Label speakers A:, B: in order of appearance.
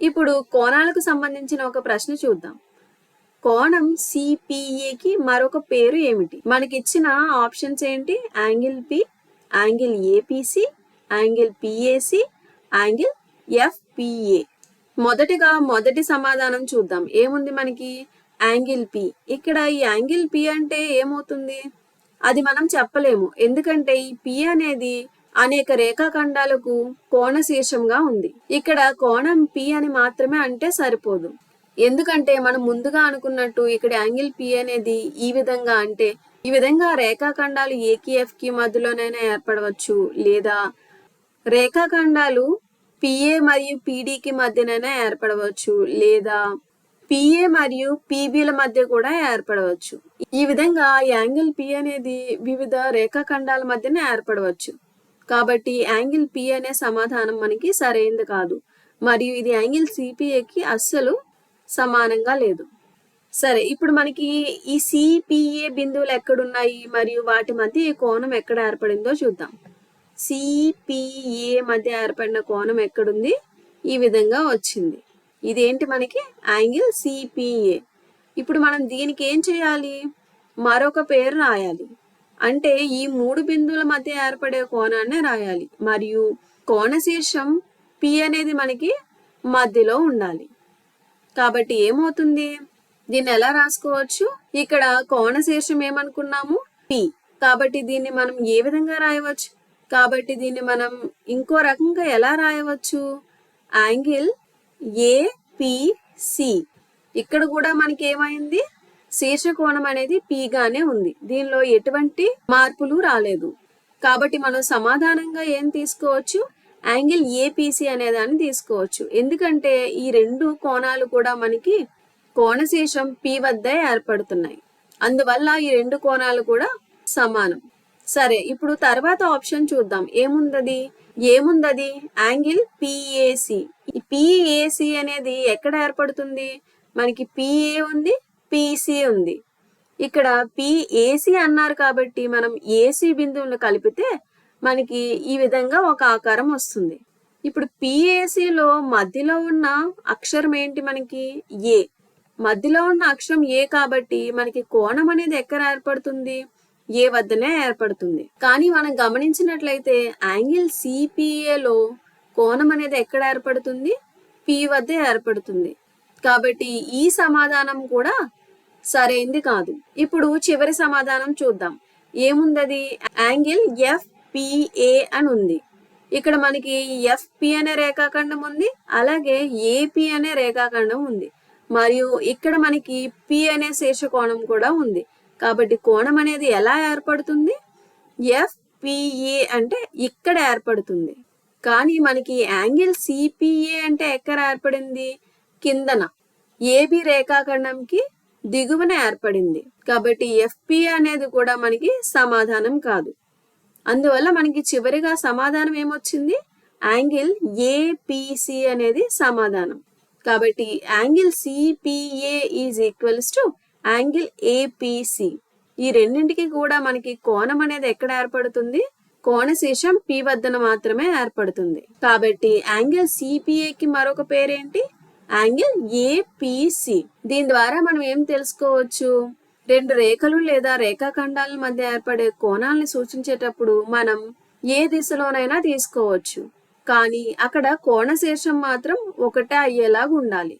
A: ఇప్పుడు కోణాలకు సంబంధించిన ఒక ప్రశ్న చూద్దాం. కోణం సిపిఏకి మరొక పేరు ఏమిటి? మనకిచ్చిన ఆప్షన్స్ ఏంటి? Angle P, angle APC, angle PAC, angle FPA. మొదటిగా మొదటి సమాధానం చూద్దాం. ఏముంది మనకి? Angle P. ఇక్కడ ఈ యాంగిల్ పి అంటే ఏమవుతుంది? అది మనం చెప్పలేము. ఎందుకంటే ఈ పి అనేది అనేక రేఖాఖండాలకు కోణ శీర్షంగా ఉంది. ఇక్కడ కోణం పి అని మాత్రమే అంటే సరిపోదు. ఎందుకంటే మనం ముందుగా అనుకున్నట్టు ఇక్కడ యాంగిల్ పి అనేది ఈ విధంగా రేఖాఖండాలు ఏకి ఎఫ్కి మధ్యలోనైనా ఏర్పడవచ్చు, లేదా రేఖాఖండాలు పిఏ మరియు పిడికి మధ్యనైనా ఏర్పడవచ్చు, లేదా పిఏ మరియు పిబిల మధ్య కూడా ఏర్పడవచ్చు. ఈ విధంగా యాంగిల్ పి అనేది వివిధ రేఖాఖండాల మధ్యన ఏర్పడవచ్చు. కాబట్టి యాంగిల్ పి అనే సమాధానం మనకి సరైనది కాదు, మరియు ఇది యాంగిల్ సిపిఏకి అస్సలు సమానంగా లేదు. సరే, ఇప్పుడు మనకి ఈ సిపిఏ బిందువులు ఎక్కడున్నాయి మరియు వాటి మధ్య ఈ కోణం ఎక్కడ ఏర్పడిందో చూద్దాం. సిపిఏ మధ్య ఏర్పడిన కోణం ఎక్కడుంది? ఈ విధంగా వచ్చింది. ఇదేంటి? మనకి యాంగిల్ సిపిఏ. ఇప్పుడు మనం దీనికి ఏం చేయాలి? మరొక పేరు రాయాలి. అంటే ఈ మూడు బిందువుల మధ్య ఏర్పడే కోణాన్ని రాయాలి, మరియు కోణ శీర్షం పి అనేది మనకి మధ్యలో ఉండాలి. కాబట్టి ఏమవుతుంది? దీన్ని ఎలా రాసుకోవచ్చు? ఇక్కడ కోణ శీర్షం ఏమనుకున్నాము? పి. కాబట్టి దీన్ని మనం ఏ విధంగా రాయవచ్చు? కాబట్టి దీన్ని మనం ఇంకో రకంగా ఎలా రాయవచ్చు? Angle APC. ఇక్కడ కూడా మనకి ఏమైంది? శీర్ష కోణం అనేది పి గానే ఉంది. దీనిలో ఎటువంటి మార్పులు రాలేదు. కాబట్టి మనం సమాధానంగా ఏం తీసుకోవచ్చు? యాంగిల్ ఏపీసీ అనే దాన్ని తీసుకోవచ్చు. ఎందుకంటే ఈ రెండు కోణాలు కూడా మనకి కోణశీర్షం పి వద్ద ఏర్పడుతున్నాయి. అందువల్ల ఈ రెండు కోణాలు కూడా సమానం. సరే, ఇప్పుడు తర్వాత ఆప్షన్ చూద్దాం. ఏముందది? Angle PAC. ఈ పిఏసి అనేది ఎక్కడ ఏర్పడుతుంది? మనకి పిఏ ఉంది, పిసి ఉంది. ఇక్కడ పిఏసి అన్నారు కాబట్టి మనం ఏసి బిందువులను కలిపితే మనకి ఈ విధంగా ఒక ఆకారం వస్తుంది. ఇప్పుడు పిఏసిలో మధ్యలో ఉన్న అక్షరం ఏంటి? మనకి ఏ. మధ్యలో ఉన్న అక్షరం ఏ కాబట్టి మనకి కోణం అనేది ఎక్కడ ఏర్పడుతుంది? ఏ వద్దనే ఏర్పడుతుంది. కానీ మనం గమనించినట్లయితే యాంగిల్ సిపిఏలో కోణం అనేది ఎక్కడ ఏర్పడుతుంది? పి వద్ద ఏర్పడుతుంది. కాబట్టి ఈ సమాధానం కూడా సరైంది కాదు. ఇప్పుడు చివరి సమాధానం చూద్దాం. ఏముందది? యాంగిల్ ఎఫ్పిఏ అని ఉంది. ఇక్కడ మనకి ఎఫ్పి అనే రేఖాఖండం ఉంది, అలాగే ఏపి అనే రేఖాఖండం ఉంది, మరియు ఇక్కడ మనకి పి అనే శీర్షకోణం కూడా ఉంది. కాబట్టి కోణం అనేది ఎలా ఏర్పడుతుంది? ఎఫ్పిఏ అంటే ఇక్కడ ఏర్పడుతుంది. కానీ మనకి యాంగిల్ సిపిఏ అంటే ఎక్కడ ఏర్పడింది? కిందన ఏబి రేఖాఖండంకి దిగువన ఏర్పడింది. కాబట్టి ఎఫ్పి అనేది కూడా మనకి సమాధానం కాదు. అందువల్ల మనకి చివరిగా సమాధానం ఏమొచ్చింది? యాంగిల్ ఏపిసి అనేది సమాధానం. కాబట్టి angle CPA is equals to angle APC. ఈ రెండింటికి కూడా మనకి కోణం అనేది ఎక్కడ ఏర్పడుతుంది? కోణశీర్షం పి వద్దన మాత్రమే ఏర్పడుతుంది. కాబట్టి యాంగిల్ సిపిఏకి మరొక పేరేంటి? Angle APC. దీని ద్వారా మనం ఏం తెలుసుకోవచ్చు? రెండు రేఖలు లేదా రేఖాఖండాల మధ్య ఏర్పడే కోణాలను సూచించేటప్పుడు మనం ఏ దిశలోనైనా తీసుకోవచ్చు, కానీ అక్కడ కోణ శీర్షం మాత్రం ఒకటే అయ్యేలాగా ఉండాలి.